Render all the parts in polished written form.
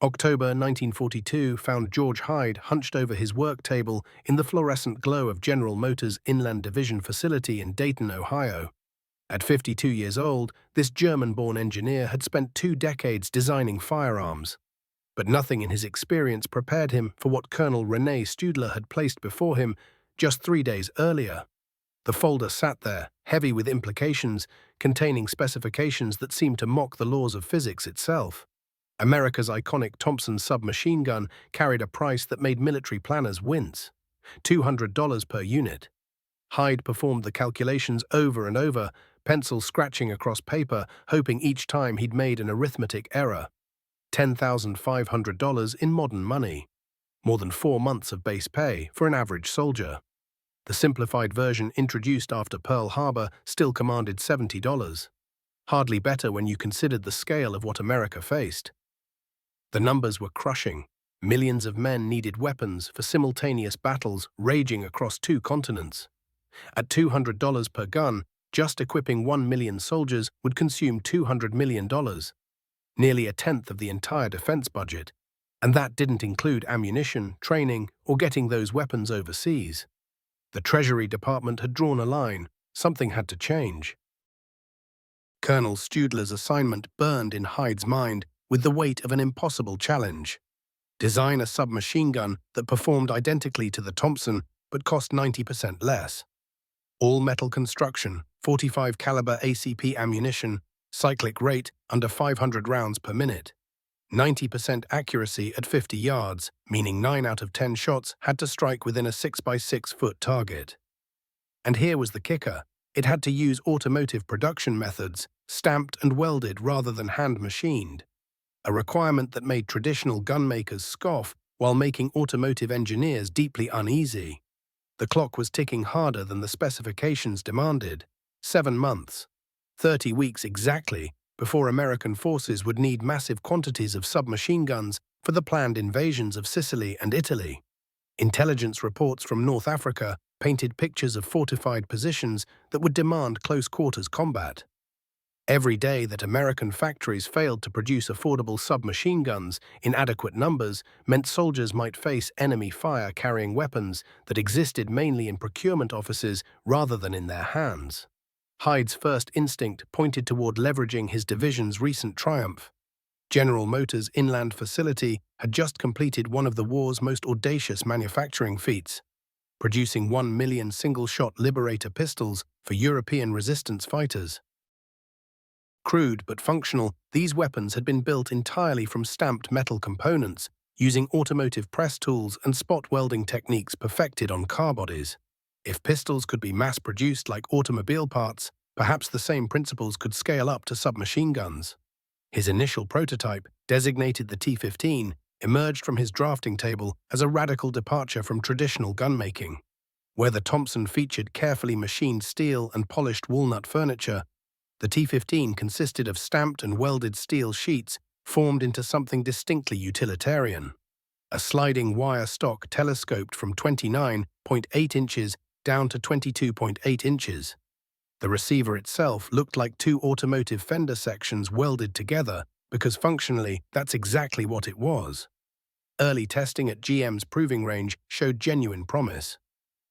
October 1942 found George Hyde hunched over his work table in the fluorescent glow of General Motors' Inland Division facility in Dayton, Ohio. At 52 years old, this German-born engineer had spent 2 decades designing firearms. But nothing in his experience prepared him for what Colonel René Studler had placed before him just 3 days earlier. The folder sat there, heavy with implications, containing specifications that seemed to mock the laws of physics itself. America's iconic Thompson submachine gun carried a price that made military planners wince: $200 per unit. Hyde performed the calculations over and over, pencil scratching across paper, hoping each time he'd made an arithmetic error. $10,500 in modern money. More than 4 months of base pay for an average soldier. The simplified version introduced after Pearl Harbor still commanded $70. Hardly better when you considered the scale of what America faced. The numbers were crushing. Millions of men needed weapons for simultaneous battles raging across 2 continents. At $200 per gun, just equipping 1 million soldiers would consume $200 million, nearly a tenth of the entire defense budget, and that didn't include ammunition, training, or getting those weapons overseas. The Treasury Department had drawn a line. Something had to change. Colonel Studler's assignment burned in Hyde's mind with the weight of an impossible challenge. Design a submachine gun that performed identically to the Thompson but cost 90% less. All-metal construction, 45 caliber ACP ammunition, cyclic rate under 500 rounds per minute. 90% accuracy at 50 yards, meaning 9 out of 10 shots had to strike within a 6x6 foot target. And here was the kicker. It had to use automotive production methods, stamped and welded rather than hand-machined. A requirement that made traditional gunmakers scoff while making automotive engineers deeply uneasy. The clock was ticking harder than the specifications demanded. 7 months, 30 weeks exactly, before American forces would need massive quantities of submachine guns for the planned invasions of Sicily and Italy. Intelligence reports from North Africa painted pictures of fortified positions that would demand close-quarters combat. Every day that American factories failed to produce affordable submachine guns in adequate numbers meant soldiers might face enemy fire-carrying weapons that existed mainly in procurement offices rather than in their hands. Hyde's first instinct pointed toward leveraging his division's recent triumph. General Motors' inland facility had just completed one of the war's most audacious manufacturing feats, producing 1 million single-shot Liberator pistols for European resistance fighters. Crude but functional, these weapons had been built entirely from stamped metal components, using automotive press tools and spot welding techniques perfected on car bodies. If pistols could be mass-produced like automobile parts, perhaps the same principles could scale up to submachine guns. His initial prototype, designated the T-15, emerged from his drafting table as a radical departure from traditional gunmaking. Where the Thompson featured carefully machined steel and polished walnut furniture, the T-15 consisted of stamped and welded steel sheets formed into something distinctly utilitarian. A sliding wire stock telescoped from 29.8 inches down to 22.8 inches. The receiver itself looked like 2 automotive fender sections welded together because functionally that's exactly what it was. Early testing at GM's proving range showed genuine promise.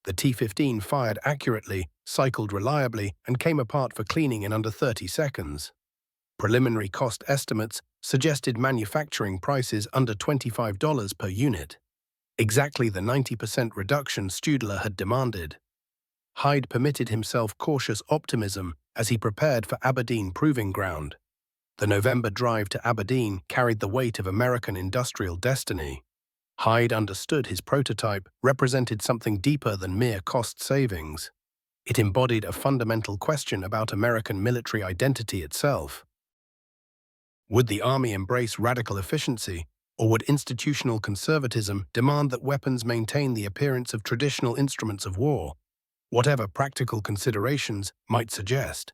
The T-15 fired accurately, cycled reliably, and came apart for cleaning in under 30 seconds. Preliminary cost estimates suggested manufacturing prices under $25 per unit. Exactly the 90% reduction Studler had demanded. Hyde permitted himself cautious optimism as he prepared for Aberdeen proving ground. The November drive to Aberdeen carried the weight of American industrial destiny. Hyde understood his prototype represented something deeper than mere cost savings. It embodied a fundamental question about American military identity itself. Would the Army embrace radical efficiency, or would institutional conservatism demand that weapons maintain the appearance of traditional instruments of war, whatever practical considerations might suggest?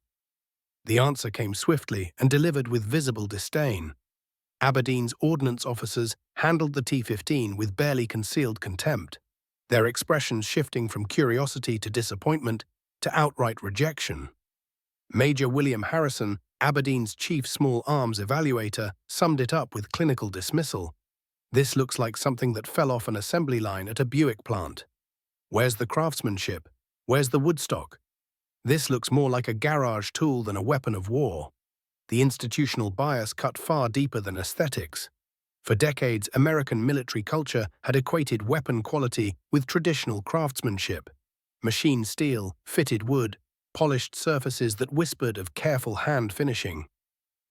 The answer came swiftly and delivered with visible disdain. Aberdeen's ordnance officers handled the T-15 with barely concealed contempt, their expressions shifting from curiosity to disappointment to outright rejection. Major William Harrison, Aberdeen's chief small arms evaluator, summed it up with clinical dismissal. This looks like something that fell off an assembly line at a Buick plant. Where's the craftsmanship? Where's the woodstock? This looks more like a garage tool than a weapon of war. The institutional bias cut far deeper than aesthetics. For decades, American military culture had equated weapon quality with traditional craftsmanship. Machined steel, fitted wood, polished surfaces that whispered of careful hand finishing.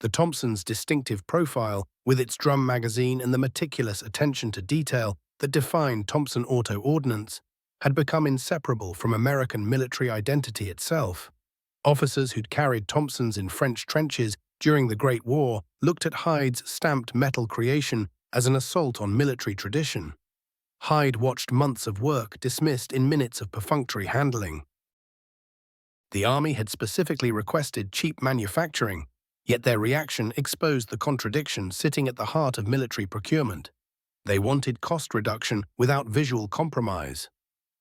The Thompson's distinctive profile, with its drum magazine and the meticulous attention to detail that defined Thompson Auto Ordnance, had become inseparable from American military identity itself. Officers who'd carried Thompsons in French trenches during the Great War looked at Hyde's stamped metal creation as an assault on military tradition. Hyde watched months of work dismissed in minutes of perfunctory handling. The Army had specifically requested cheap manufacturing, yet their reaction exposed the contradiction sitting at the heart of military procurement. They wanted cost reduction without visual compromise.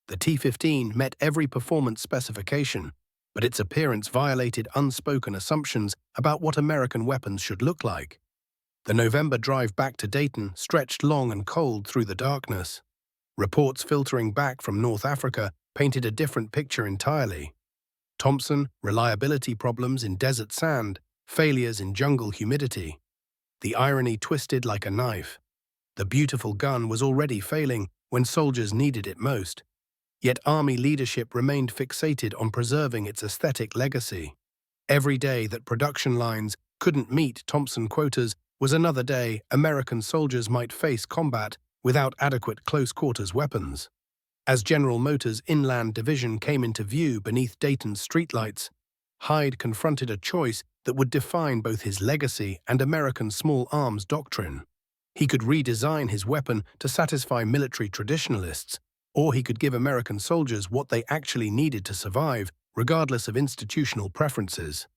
The T-15 met every performance specification, but its appearance violated unspoken assumptions about what American weapons should look like. The November drive back to Dayton stretched long and cold through the darkness. Reports filtering back from North Africa painted a different picture entirely. Thompson, reliability problems in desert sand, failures in jungle humidity. The irony twisted like a knife. The beautiful gun was already failing when soldiers needed it most. Yet Army leadership remained fixated on preserving its aesthetic legacy. Every day that production lines couldn't meet Thompson quotas was another day American soldiers might face combat without adequate close-quarters weapons. As General Motors' Inland Division came into view beneath Dayton's streetlights, Hyde confronted a choice that would define both his legacy and American small arms doctrine. He could redesign his weapon to satisfy military traditionalists, or he could give American soldiers what they actually needed to survive, regardless of institutional preferences.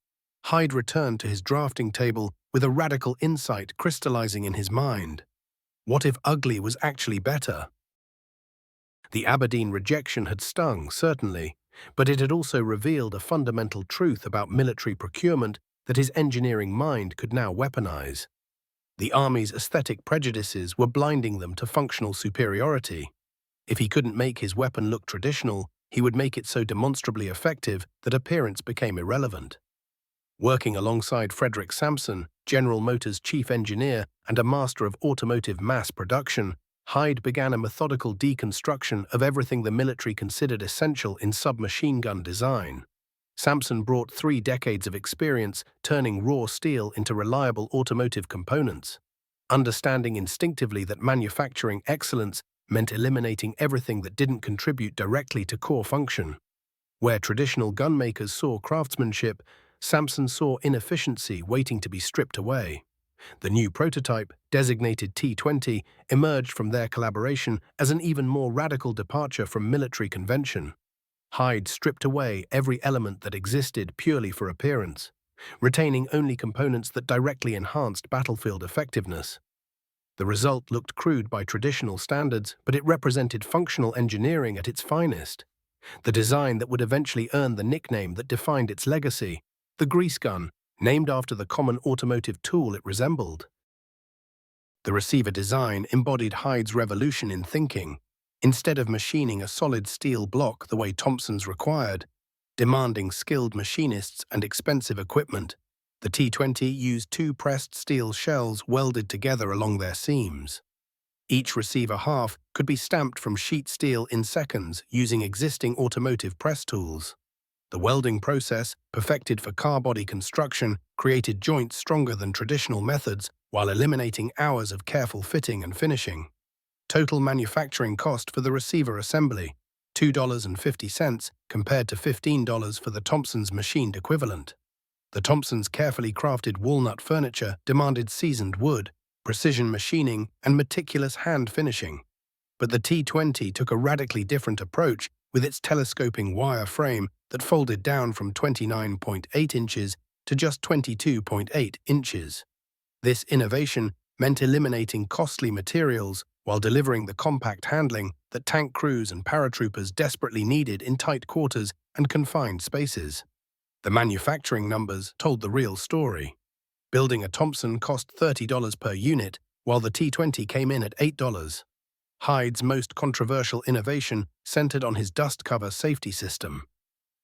Hyde returned to his drafting table with a radical insight crystallizing in his mind. What if ugly was actually better? The Aberdeen rejection had stung, certainly, but it had also revealed a fundamental truth about military procurement that his engineering mind could now weaponize. The Army's aesthetic prejudices were blinding them to functional superiority. If he couldn't make his weapon look traditional, he would make it so demonstrably effective that appearance became irrelevant. Working alongside Frederick Sampson, General Motors' chief engineer and a master of automotive mass production, Hyde began a methodical deconstruction of everything the military considered essential in submachine gun design. Sampson brought 3 decades of experience turning raw steel into reliable automotive components, understanding instinctively that manufacturing excellence meant eliminating everything that didn't contribute directly to core function. Where traditional gunmakers saw craftsmanship, Sampson saw inefficiency waiting to be stripped away. The new prototype, designated T20, emerged from their collaboration as an even more radical departure from military convention. Hyde stripped away every element that existed purely for appearance, retaining only components that directly enhanced battlefield effectiveness. The result looked crude by traditional standards, but it represented functional engineering at its finest. The design that would eventually earn the nickname that defined its legacy, the grease gun, named after the common automotive tool it resembled. The receiver design embodied Hyde's revolution in thinking. Instead of machining a solid steel block the way Thompson's required, demanding skilled machinists and expensive equipment, the T20 used 2 pressed steel shells welded together along their seams. Each receiver half could be stamped from sheet steel in seconds using existing automotive press tools. The welding process, perfected for car body construction, created joints stronger than traditional methods while eliminating hours of careful fitting and finishing. Total manufacturing cost for the receiver assembly, $2.50 compared to $15 for the Thompson's machined equivalent. The Thompson's carefully crafted walnut furniture demanded seasoned wood, precision machining, and meticulous hand finishing. But the T20 took a radically different approach with its telescoping wire frame that folded down from 29.8 inches to just 22.8 inches. This innovation meant eliminating costly materials while delivering the compact handling that tank crews and paratroopers desperately needed in tight quarters and confined spaces. The manufacturing numbers told the real story. Building a Thompson cost $30 per unit, while the T20 came in at $8. Hyde's most controversial innovation centered on his dust cover safety system.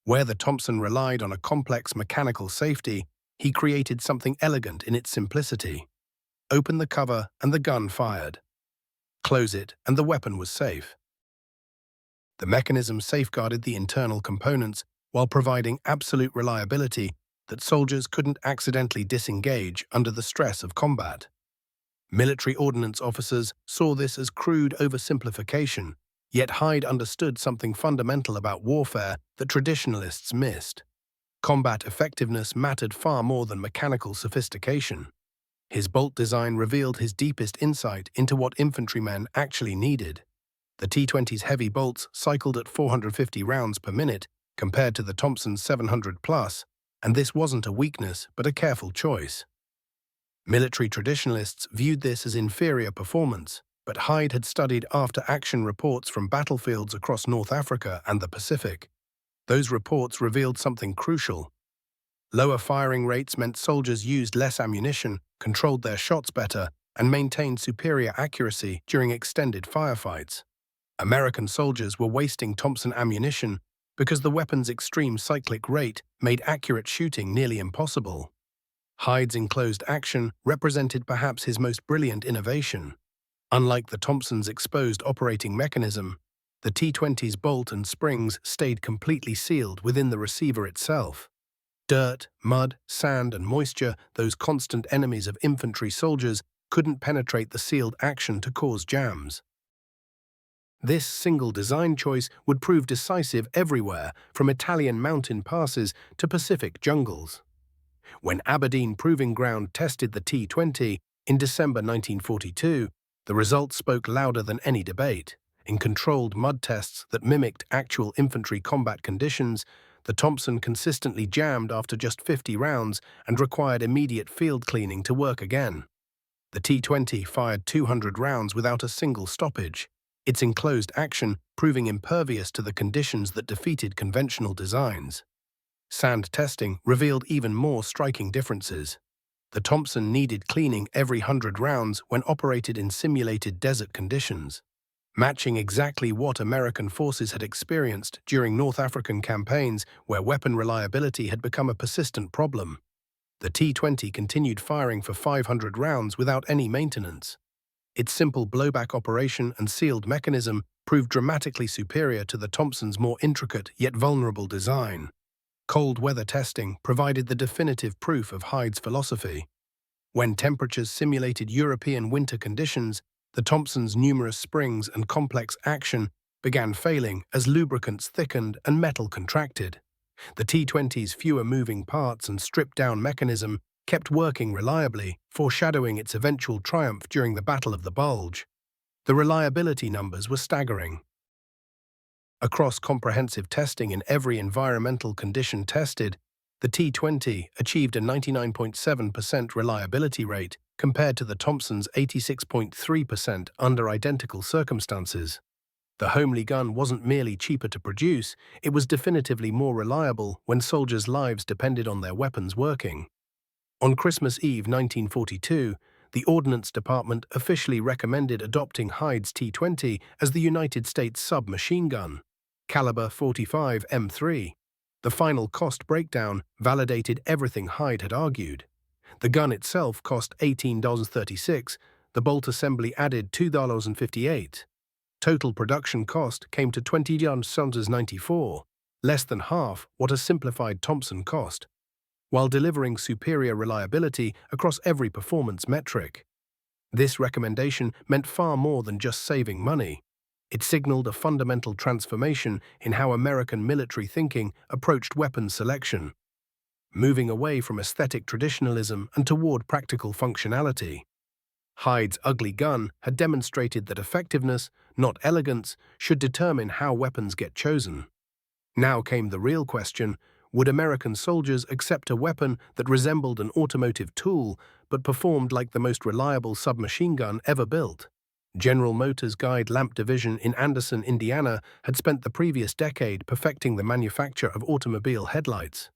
Where the Thompson relied on a complex mechanical safety, he created something elegant in its simplicity. Open the cover and the gun fired. Close it and the weapon was safe. The mechanism safeguarded the internal components while providing absolute reliability that soldiers couldn't accidentally disengage under the stress of combat. Military ordnance officers saw this as crude oversimplification, yet Hyde understood something fundamental about warfare that traditionalists missed. Combat effectiveness mattered far more than mechanical sophistication. His bolt design revealed his deepest insight into what infantrymen actually needed. The T20's heavy bolts cycled at 450 rounds per minute compared to the Thompson's 700 plus, and this wasn't a weakness but a careful choice. Military traditionalists viewed this as inferior performance, but Hyde had studied after-action reports from battlefields across North Africa and the Pacific. Those reports revealed something crucial. Lower firing rates meant soldiers used less ammunition, controlled their shots better, and maintained superior accuracy during extended firefights. American soldiers were wasting Thompson ammunition because the weapon's extreme cyclic rate made accurate shooting nearly impossible. Hyde's enclosed action represented perhaps his most brilliant innovation. Unlike the Thompson's exposed operating mechanism, the T20's bolt and springs stayed completely sealed within the receiver itself. Dirt, mud, sand, and moisture, those constant enemies of infantry soldiers, couldn't penetrate the sealed action to cause jams. This single design choice would prove decisive everywhere, from Italian mountain passes to Pacific jungles. When Aberdeen Proving Ground tested the T20 in December 1942, the results spoke louder than any debate. In controlled mud tests that mimicked actual infantry combat conditions, the Thompson consistently jammed after just 50 rounds and required immediate field cleaning to work again. The T20 fired 200 rounds without a single stoppage, its enclosed action proving impervious to the conditions that defeated conventional designs. Sand testing revealed even more striking differences. The Thompson needed cleaning every 100 rounds when operated in simulated desert conditions, matching exactly what American forces had experienced during North African campaigns where weapon reliability had become a persistent problem. The T20 continued firing for 500 rounds without any maintenance. Its simple blowback operation and sealed mechanism proved dramatically superior to the Thompson's more intricate yet vulnerable design. Cold weather testing provided the definitive proof of Hyde's philosophy. When temperatures simulated European winter conditions, the Thompson's numerous springs and complex action began failing as lubricants thickened and metal contracted. The T20's fewer moving parts and stripped-down mechanism kept working reliably, foreshadowing its eventual triumph during the Battle of the Bulge. The reliability numbers were staggering. Across comprehensive testing in every environmental condition tested, the T20 achieved a 99.7% reliability rate compared to the Thompson's 86.3% under identical circumstances. The homely gun wasn't merely cheaper to produce, it was definitively more reliable when soldiers' lives depended on their weapons working. On Christmas Eve 1942, the Ordnance Department officially recommended adopting Hyde's T20 as the United States submachine gun, caliber 45 M3. The final cost breakdown validated everything Hyde had argued. The gun itself cost $18.36, the bolt assembly added $2.58. Total production cost came to $20.94, less than half what a simplified Thompson cost, while delivering superior reliability across every performance metric. This recommendation meant far more than just saving money. It signaled a fundamental transformation in how American military thinking approached weapons selection, moving away from aesthetic traditionalism and toward practical functionality. Hyde's ugly gun had demonstrated that effectiveness, not elegance, should determine how weapons get chosen. Now came the real question: would American soldiers accept a weapon that resembled an automotive tool but performed like the most reliable submachine gun ever built? General Motors' Guide Lamp Division in Anderson, Indiana, had spent the previous decade perfecting the manufacture of automobile headlights.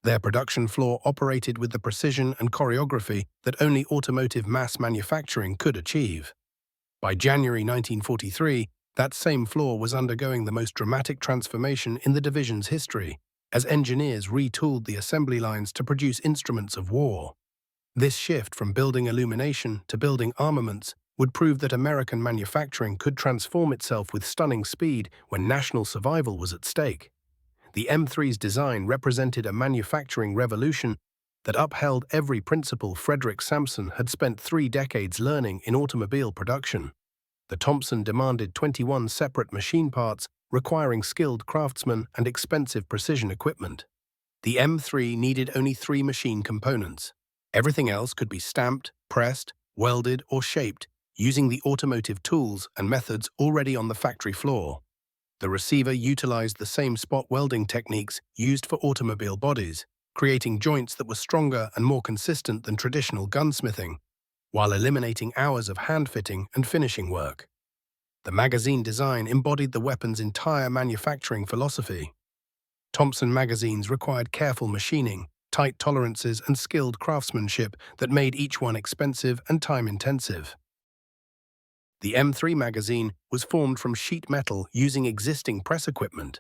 Their production floor operated with the precision and choreography that only automotive mass manufacturing could achieve. By January 1943, that same floor was undergoing the most dramatic transformation in the division's history, as engineers retooled the assembly lines to produce instruments of war. This shift from building illumination to building armaments would prove that American manufacturing could transform itself with stunning speed when national survival was at stake. The M3's design represented a manufacturing revolution that upheld every principle Frederick Sampson had spent 3 decades learning in automobile production. The Thompson demanded 21 separate machine parts, requiring skilled craftsmen and expensive precision equipment. The M3 needed only 3 machine components. Everything else could be stamped, pressed, welded, or shaped, using the automotive tools and methods already on the factory floor. The receiver utilized the same spot welding techniques used for automobile bodies, creating joints that were stronger and more consistent than traditional gunsmithing, while eliminating hours of hand-fitting and finishing work. The magazine design embodied the weapon's entire manufacturing philosophy. Thompson magazines required careful machining, tight tolerances, and skilled craftsmanship that made each one expensive and time-intensive. The M3 magazine was formed from sheet metal using existing press equipment,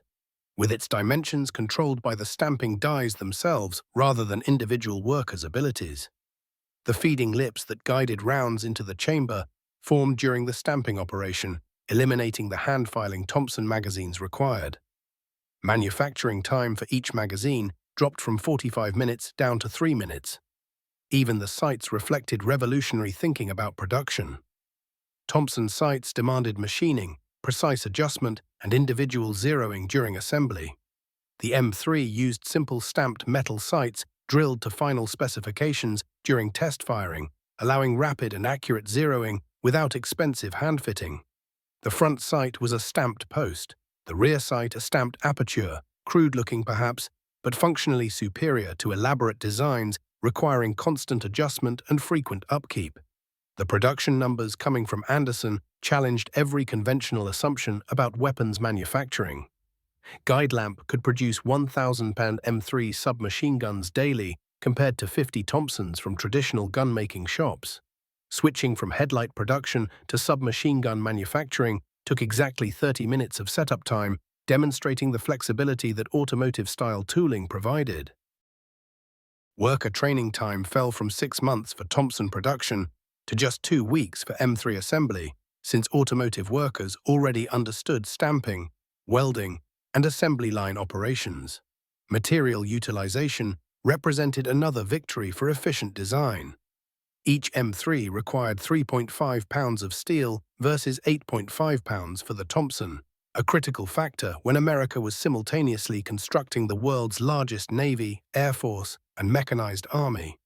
with its dimensions controlled by the stamping dies themselves rather than individual workers' abilities. The feeding lips that guided rounds into the chamber formed during the stamping operation, eliminating the hand-filing Thompson magazines required. Manufacturing time for each magazine dropped from 45 minutes down to 3 minutes. Even the sights reflected revolutionary thinking about production. Thompson sights demanded machining, precise adjustment, and individual zeroing during assembly. The M3 used simple stamped metal sights drilled to final specifications during test firing, allowing rapid and accurate zeroing without expensive hand-fitting. The front sight was a stamped post, the rear sight a stamped aperture, crude-looking perhaps, but functionally superior to elaborate designs requiring constant adjustment and frequent upkeep. The production numbers coming from Anderson challenged every conventional assumption about weapons manufacturing. Guidelamp could produce 1,000-pound M3 submachine guns daily compared to 50 Thompsons from traditional gun-making shops. Switching from headlight production to submachine gun manufacturing took exactly 30 minutes of setup time, demonstrating the flexibility that automotive-style tooling provided. Worker training time fell from 6 months for Thompson production to just 2 weeks for M3 assembly, since automotive workers already understood stamping, welding, and assembly line operations. Material utilization represented another victory for efficient design. Each M3 required 3.5 pounds of steel versus 8.5 pounds for the Thompson, a critical factor when America was simultaneously constructing the world's largest Navy, Air Force, and mechanized army.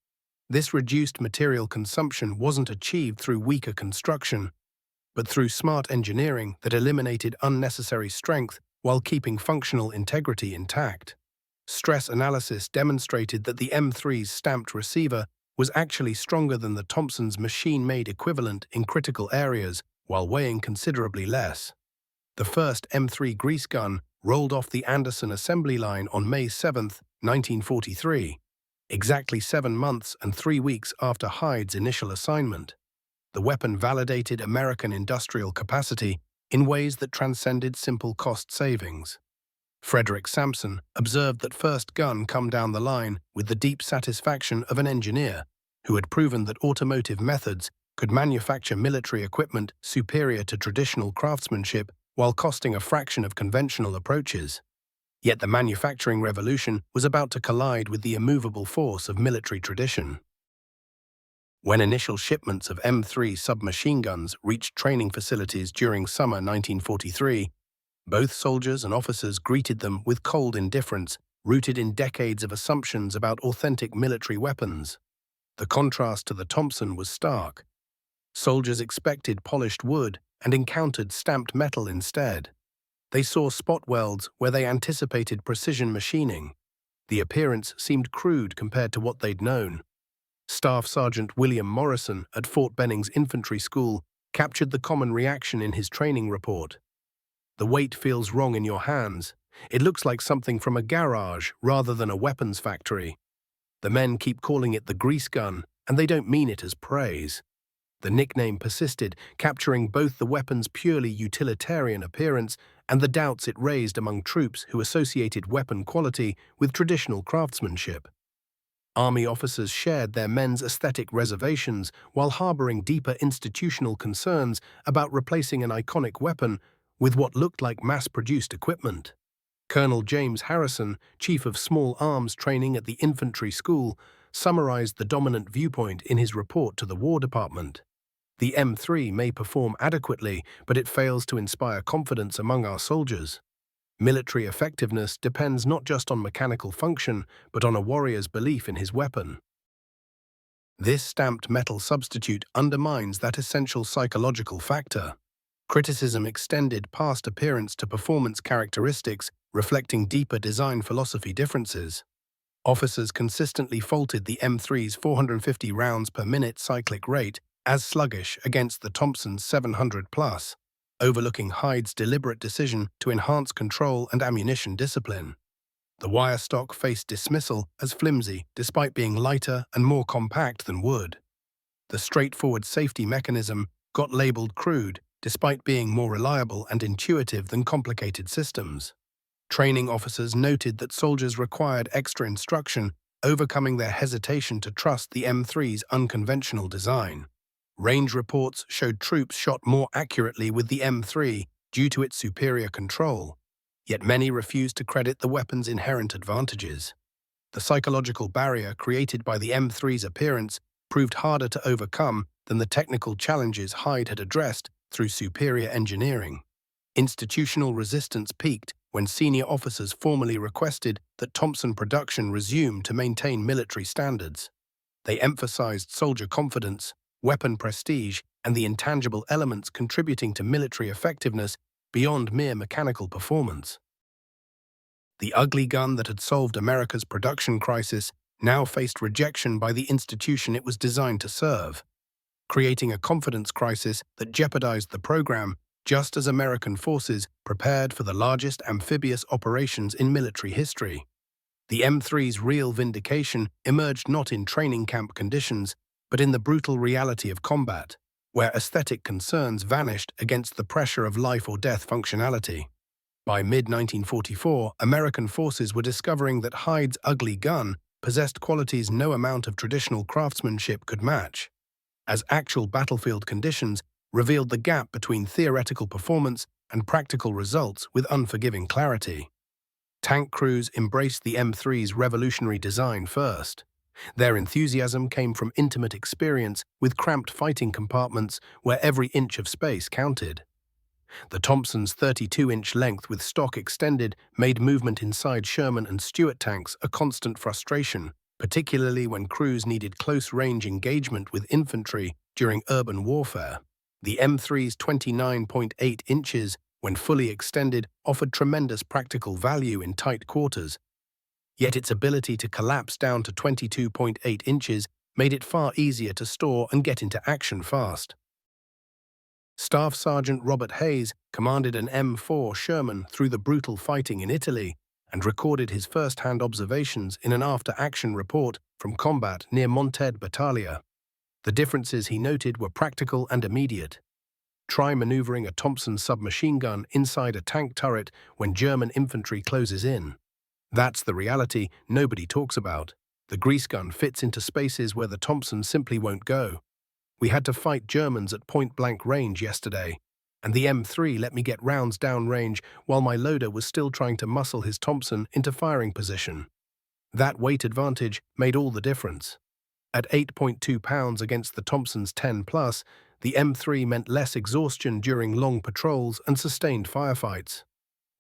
This reduced material consumption wasn't achieved through weaker construction, but through smart engineering that eliminated unnecessary strength while keeping functional integrity intact. Stress analysis demonstrated that the M3's stamped receiver was actually stronger than the Thompson's machine-made equivalent in critical areas while weighing considerably less. The first M3 grease gun rolled off the Anderson assembly line on May 7, 1943, exactly 7 months and 3 weeks after Hyde's initial assignment. The weapon validated American industrial capacity in ways that transcended simple cost savings. Frederick Sampson observed that first gun come down the line with the deep satisfaction of an engineer who had proven that automotive methods could manufacture military equipment superior to traditional craftsmanship while costing a fraction of conventional approaches. Yet the manufacturing revolution was about to collide with the immovable force of military tradition. When initial shipments of M3 submachine guns reached training facilities during summer 1943, both soldiers and officers greeted them with cold indifference, rooted in decades of assumptions about authentic military weapons. The contrast to the Thompson was stark. Soldiers expected polished wood and encountered stamped metal instead. They saw spot welds where they anticipated precision machining. The appearance seemed crude compared to what they'd known. Staff Sergeant William Morrison at Fort Benning's Infantry School captured the common reaction in his training report. "The weight feels wrong in your hands. It looks like something from a garage rather than a weapons factory. The men keep calling it the grease gun, and they don't mean it as praise. The nickname persisted, capturing both the weapon's purely utilitarian appearance and the doubts it raised among troops who associated weapon quality with traditional craftsmanship. Army officers shared their men's aesthetic reservations while harboring deeper institutional concerns about replacing an iconic weapon with what looked like mass-produced equipment. Colonel James Harrison, Chief of Small Arms Training at the Infantry School, summarized the dominant viewpoint in his report to the War Department. The M3 may perform adequately, but it fails to inspire confidence among our soldiers. Military effectiveness depends not just on mechanical function, but on a warrior's belief in his weapon. This stamped metal substitute undermines that essential psychological factor. Criticism extended past appearance to performance characteristics, reflecting deeper design philosophy differences. Officers consistently faulted the M3's 450 rounds per minute cyclic rate as sluggish against the Thompson's 700+, overlooking Hyde's deliberate decision to enhance control and ammunition discipline. The wire stock faced dismissal as flimsy despite being lighter and more compact than wood. The straightforward safety mechanism got labeled crude despite being more reliable and intuitive than complicated systems. Training officers noted that soldiers required extra instruction, overcoming their hesitation to trust the M3's unconventional design. Range reports showed troops shot more accurately with the M3 due to its superior control, yet many refused to credit the weapon's inherent advantages. The psychological barrier created by the M3's appearance proved harder to overcome than the technical challenges Hyde had addressed through superior engineering. Institutional resistance peaked when senior officers formally requested that Thompson production resume to maintain military standards. They emphasized soldier confidence, weapon prestige, and the intangible elements contributing to military effectiveness beyond mere mechanical performance. The ugly gun that had solved America's production crisis now faced rejection by the institution it was designed to serve, creating a confidence crisis that jeopardized the program just as American forces prepared for the largest amphibious operations in military history. The M3's real vindication emerged not in training camp conditions, but in the brutal reality of combat, where aesthetic concerns vanished against the pressure of life-or-death functionality. By mid-1944, American forces were discovering that Hyde's ugly gun possessed qualities no amount of traditional craftsmanship could match, as actual battlefield conditions revealed the gap between theoretical performance and practical results with unforgiving clarity. Tank crews embraced the M3's revolutionary design first. Their enthusiasm came from intimate experience with cramped fighting compartments where every inch of space counted. The Thompson's 32-inch length with stock extended made movement inside Sherman and Stuart tanks a constant frustration, particularly when crews needed close-range engagement with infantry during urban warfare. The M3's 29.8 inches, when fully extended, offered tremendous practical value in tight quarters, yet its ability to collapse down to 22.8 inches made it far easier to store and get into action fast. Staff Sergeant Robert Hayes commanded an M4 Sherman through the brutal fighting in Italy and recorded his first-hand observations in an after-action report from combat near Monted Battaglia. The differences he noted were practical and immediate. Try maneuvering a Thompson submachine gun inside a tank turret when German infantry closes in. That's the reality nobody talks about. The grease gun fits into spaces where the Thompson simply won't go. We had to fight Germans at point-blank range yesterday, and the M3 let me get rounds downrange while my loader was still trying to muscle his Thompson into firing position. That weight advantage made all the difference. At 8.2 pounds against the Thompson's 10+, the M3 meant less exhaustion during long patrols and sustained firefights.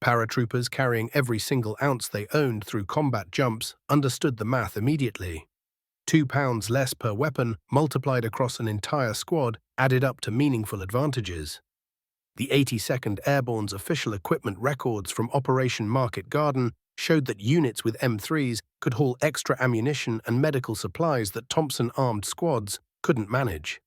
Paratroopers carrying every single ounce they owned through combat jumps understood the math immediately. 2 pounds less per weapon multiplied across an entire squad added up to meaningful advantages. The 82nd Airborne's official equipment records from Operation Market Garden showed that units with M3s could haul extra ammunition and medical supplies that Thompson-armed squads couldn't manage.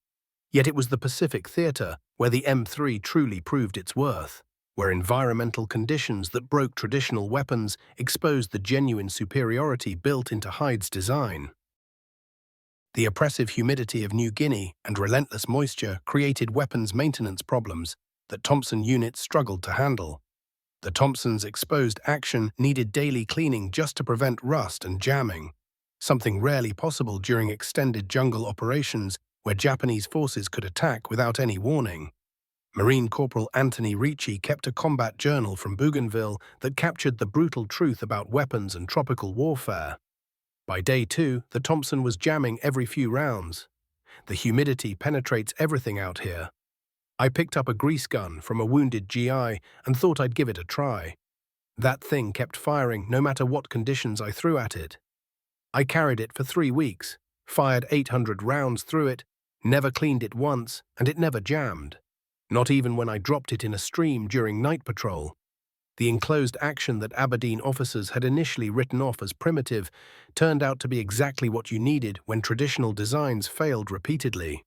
Yet it was the Pacific Theater where the M3 truly proved its worth. where environmental conditions that broke traditional weapons exposed the genuine superiority built into Hyde's design. The oppressive humidity of New Guinea and relentless moisture created weapons maintenance problems that Thompson units struggled to handle. The Thompson's exposed action needed daily cleaning just to prevent rust and jamming, something rarely possible during extended jungle operations where Japanese forces could attack without any warning. Marine Corporal Anthony Ricci kept a combat journal from Bougainville that captured the brutal truth about weapons and tropical warfare. By day 2, the Thompson was jamming every few rounds. The humidity penetrates everything out here. I picked up a grease gun from a wounded GI and thought I'd give it a try. That thing kept firing no matter what conditions I threw at it. I carried it for 3 weeks, fired 800 rounds through it, never cleaned it once, and it never jammed. Not even when I dropped it in a stream during night patrol. The enclosed action that Aberdeen officers had initially written off as primitive turned out to be exactly what you needed when traditional designs failed repeatedly.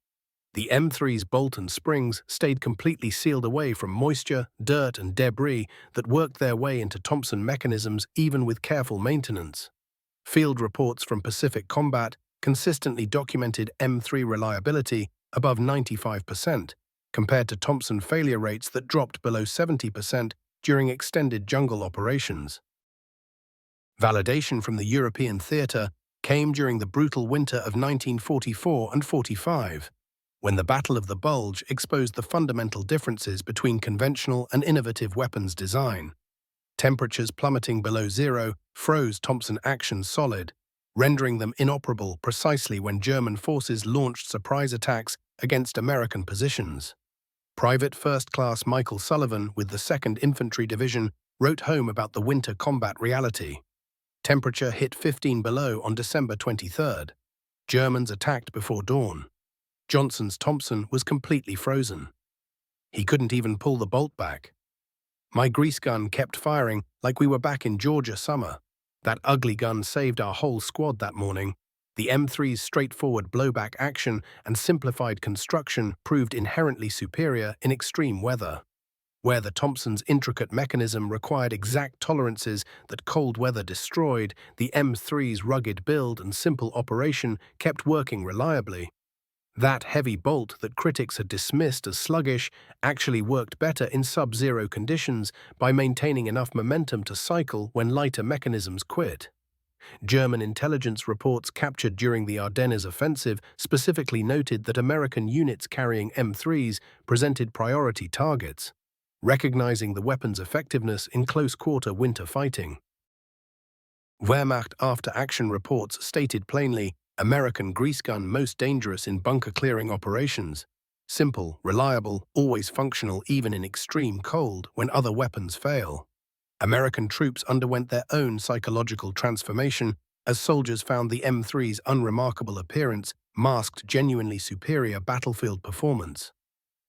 The M3's bolt and springs stayed completely sealed away from moisture, dirt, and debris that worked their way into Thompson mechanisms even with careful maintenance. Field reports from Pacific Combat consistently documented M3 reliability above 95%, compared to Thompson failure rates that dropped below 70% during extended jungle operations. Validation from the European theatre came during the brutal winter of 1944 and 45, when the Battle of the Bulge exposed the fundamental differences between conventional and innovative weapons design. Temperatures plummeting below zero froze Thompson actions solid, rendering them inoperable precisely when German forces launched surprise attacks against American positions. Private First Class Michael Sullivan with the 2nd Infantry Division wrote home about the winter combat reality. Temperature hit 15 below on December 23rd. Germans attacked before dawn. Johnson's Thompson was completely frozen. He couldn't even pull the bolt back. My grease gun kept firing like we were back in Georgia summer. That ugly gun saved our whole squad that morning. The M3's straightforward blowback action and simplified construction proved inherently superior in extreme weather. Where the Thompson's intricate mechanism required exact tolerances that cold weather destroyed, the M3's rugged build and simple operation kept working reliably. That heavy bolt that critics had dismissed as sluggish actually worked better in sub-zero conditions by maintaining enough momentum to cycle when lighter mechanisms quit. German intelligence reports captured during the Ardennes offensive specifically noted that American units carrying M3s presented priority targets, recognizing the weapon's effectiveness in close-quarter winter fighting. Wehrmacht after-action reports stated plainly, American grease gun most dangerous in bunker-clearing operations. Simple, reliable, always functional even in extreme cold when other weapons fail. American troops underwent their own psychological transformation as soldiers found the M3's unremarkable appearance masked genuinely superior battlefield performance.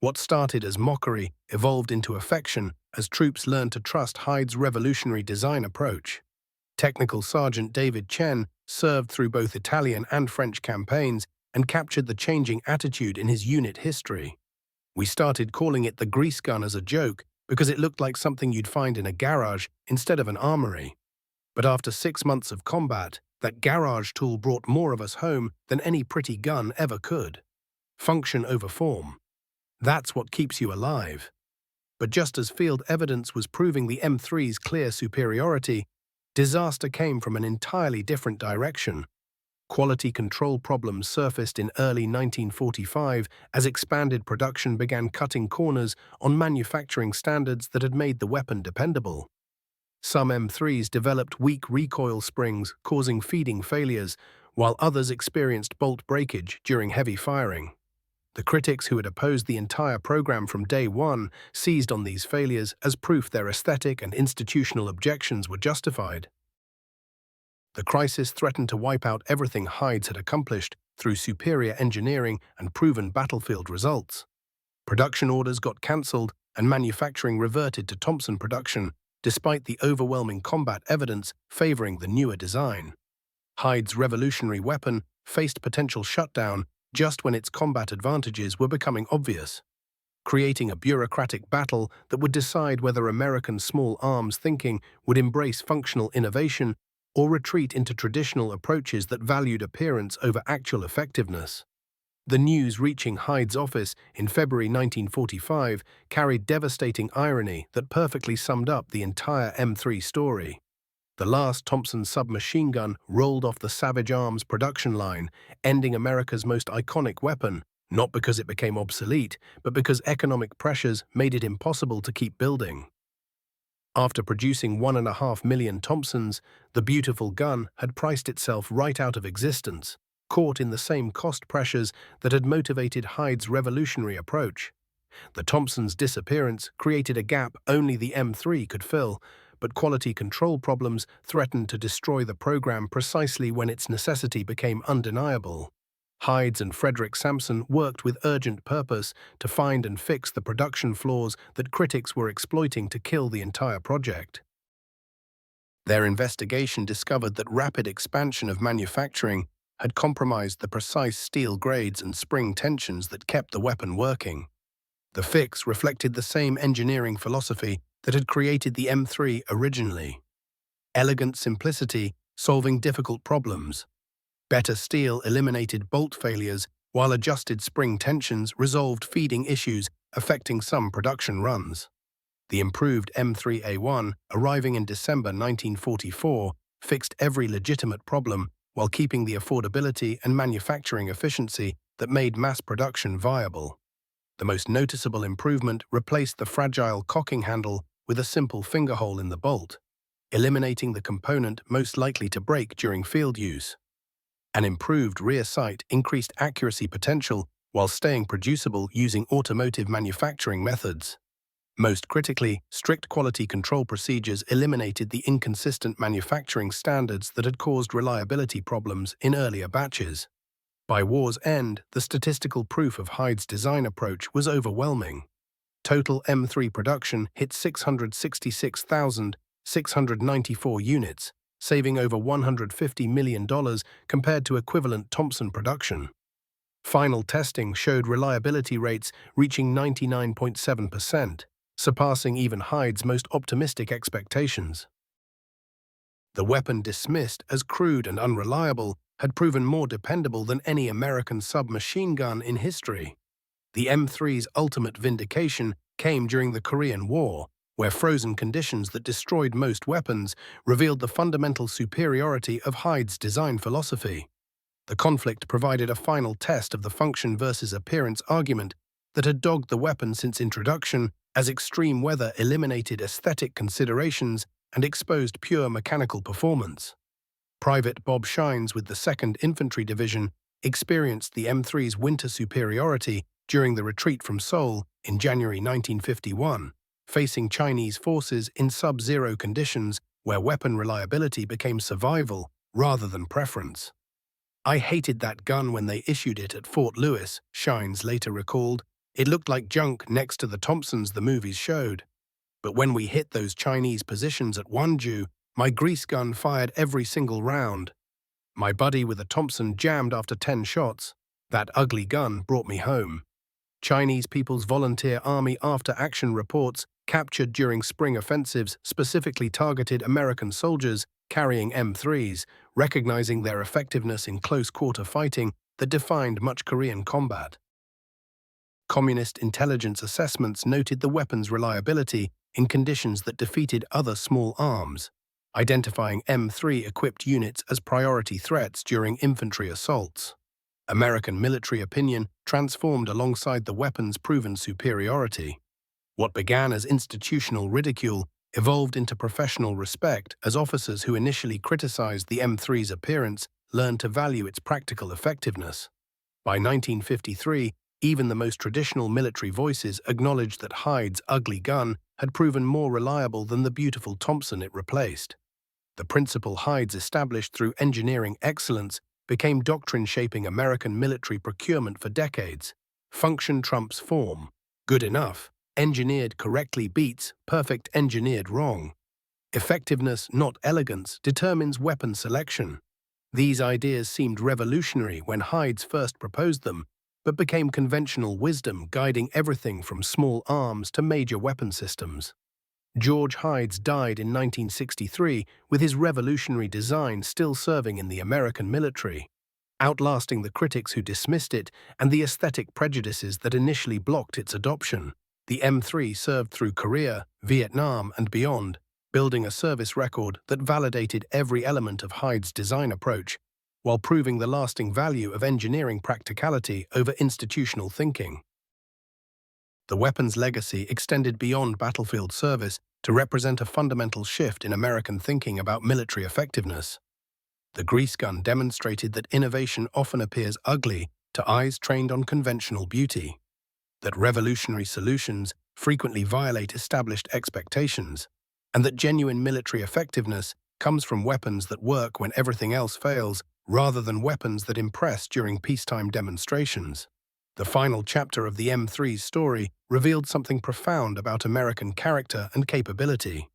What started as mockery evolved into affection as troops learned to trust Hyde's revolutionary design approach. Technical Sergeant David Chen served through both Italian and French campaigns and captured the changing attitude in his unit history. We started calling it the grease gun as a joke because it looked like something you'd find in a garage instead of an armory. But after 6 months of combat, that garage tool brought more of us home than any pretty gun ever could. Function over form. That's what keeps you alive. But just as field evidence was proving the M3's clear superiority, disaster came from an entirely different direction. Quality control problems surfaced in early 1945 as expanded production began cutting corners on manufacturing standards that had made the weapon dependable. Some M3s developed weak recoil springs, causing feeding failures, while others experienced bolt breakage during heavy firing. The critics who had opposed the entire program from day one seized on these failures as proof their aesthetic and institutional objections were justified. The crisis threatened to wipe out everything Hydes had accomplished through superior engineering and proven battlefield results. Production orders got cancelled and manufacturing reverted to Thompson production, despite the overwhelming combat evidence favoring the newer design. Hyde's revolutionary weapon faced potential shutdown just when its combat advantages were becoming obvious. creating a bureaucratic battle that would decide whether American small arms thinking would embrace functional innovation or retreat into traditional approaches that valued appearance over actual effectiveness. The news reaching Hyde's office in February 1945 carried devastating irony that perfectly summed up the entire M3 story. The last Thompson submachine gun rolled off the Savage Arms production line, ending America's most iconic weapon, not because it became obsolete, but because economic pressures made it impossible to keep building. After producing 1.5 million Thompsons, the beautiful gun had priced itself right out of existence, caught in the same cost pressures that had motivated Hyde's revolutionary approach. The Thompson's disappearance created a gap only the M3 could fill, but quality control problems threatened to destroy the program precisely when its necessity became undeniable. Hyde's and Frederick Sampson worked with urgent purpose to find and fix the production flaws that critics were exploiting to kill the entire project. Their investigation discovered that rapid expansion of manufacturing had compromised the precise steel grades and spring tensions that kept the weapon working. The fix reflected the same engineering philosophy that had created the M3 originally. Elegant simplicity, solving difficult problems. Better steel eliminated bolt failures, while adjusted spring tensions resolved feeding issues affecting some production runs. The improved M3A1, arriving in December 1944, fixed every legitimate problem while keeping the affordability and manufacturing efficiency that made mass production viable. The most noticeable improvement replaced the fragile cocking handle with a simple finger hole in the bolt, eliminating the component most likely to break during field use. An improved rear sight increased accuracy potential while staying producible using automotive manufacturing methods. Most critically, strict quality control procedures eliminated the inconsistent manufacturing standards that had caused reliability problems in earlier batches. By war's end, the statistical proof of Hyde's design approach was overwhelming. Total M3 production hit 666,694 units, saving over $150 million compared to equivalent Thompson production. Final testing showed reliability rates reaching 99.7%, surpassing even Hyde's most optimistic expectations. The weapon, dismissed as crude and unreliable, had proven more dependable than any American submachine gun in history. The M3's ultimate vindication came during the Korean War, where frozen conditions that destroyed most weapons revealed the fundamental superiority of Hyde's design philosophy. The conflict provided a final test of the function versus appearance argument that had dogged the weapon since introduction, as extreme weather eliminated aesthetic considerations and exposed pure mechanical performance. Private Bob Shines with the 2nd Infantry Division experienced the M3's winter superiority during the retreat from Seoul in January 1951, facing Chinese forces in sub-zero conditions where weapon reliability became survival rather than preference. "I hated that gun when they issued it at Fort Lewis," Shines later recalled. "It looked like junk next to the Thompsons the movies showed. But when we hit those Chinese positions at Wonju, my grease gun fired every single round. My buddy with a Thompson jammed after 10 shots. That ugly gun brought me home." Chinese People's Volunteer Army after-action reports captured during spring offensives specifically targeted American soldiers carrying M3s, recognizing their effectiveness in close-quarter fighting that defined much Korean combat. Communist intelligence assessments noted the weapon's reliability in conditions that defeated other small arms, identifying M3-equipped units as priority threats during infantry assaults. American military opinion transformed alongside the weapon's proven superiority. What began as institutional ridicule evolved into professional respect as officers who initially criticized the M3's appearance learned to value its practical effectiveness. By 1953, even the most traditional military voices acknowledged that Hyde's ugly gun had proven more reliable than the beautiful Thompson it replaced. The principle Hyde's established through engineering excellence became doctrine shaping American military procurement for decades. Function trumps form. Good enough, engineered correctly, beats perfect engineered wrong. Effectiveness, not elegance, determines weapon selection. These ideas seemed revolutionary when Hyde's first proposed them, but became conventional wisdom guiding everything from small arms to major weapon systems. George Hydes died in 1963 with his revolutionary design still serving in the American military, outlasting the critics who dismissed it and the aesthetic prejudices that initially blocked its adoption. The M3 served through Korea, Vietnam, and beyond, building a service record that validated every element of Hyde's design approach, while proving the lasting value of engineering practicality over institutional thinking. The weapon's legacy extended beyond battlefield service to represent a fundamental shift in American thinking about military effectiveness. The grease gun demonstrated that innovation often appears ugly to eyes trained on conventional beauty, that revolutionary solutions frequently violate established expectations, and that genuine military effectiveness comes from weapons that work when everything else fails, rather than weapons that impress during peacetime demonstrations. The final chapter of the M3's story revealed something profound about American character and capability.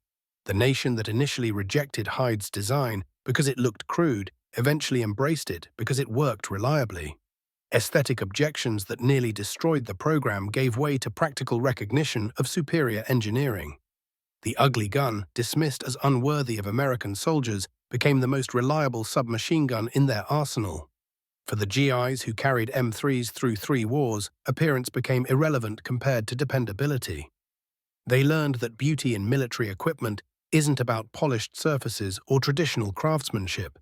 The nation that initially rejected Hyde's design because it looked crude eventually embraced it because it worked reliably. Aesthetic objections that nearly destroyed the program gave way to practical recognition of superior engineering. The ugly gun, dismissed as unworthy of American soldiers, became the most reliable submachine gun in their arsenal. For the GIs who carried M3s through 3 wars, appearance became irrelevant compared to dependability. They learned that beauty in military equipment isn't about polished surfaces or traditional craftsmanship.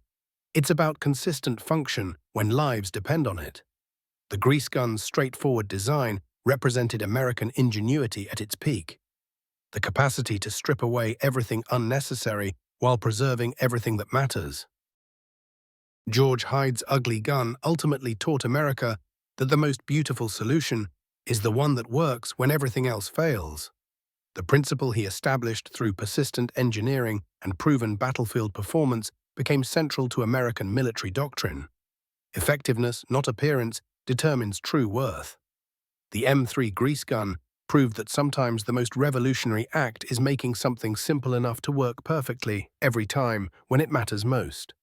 It's about consistent function when lives depend on it. The grease gun's straightforward design represented American ingenuity at its peak. The capacity to strip away everything unnecessary while preserving everything that matters. George Hyde's ugly gun ultimately taught America that the most beautiful solution is the one that works when everything else fails. The principle he established through persistent engineering and proven battlefield performance became central to American military doctrine. Effectiveness, not appearance, determines true worth. The M3 grease gun proved that sometimes the most revolutionary act is making something simple enough to work perfectly every time when it matters most.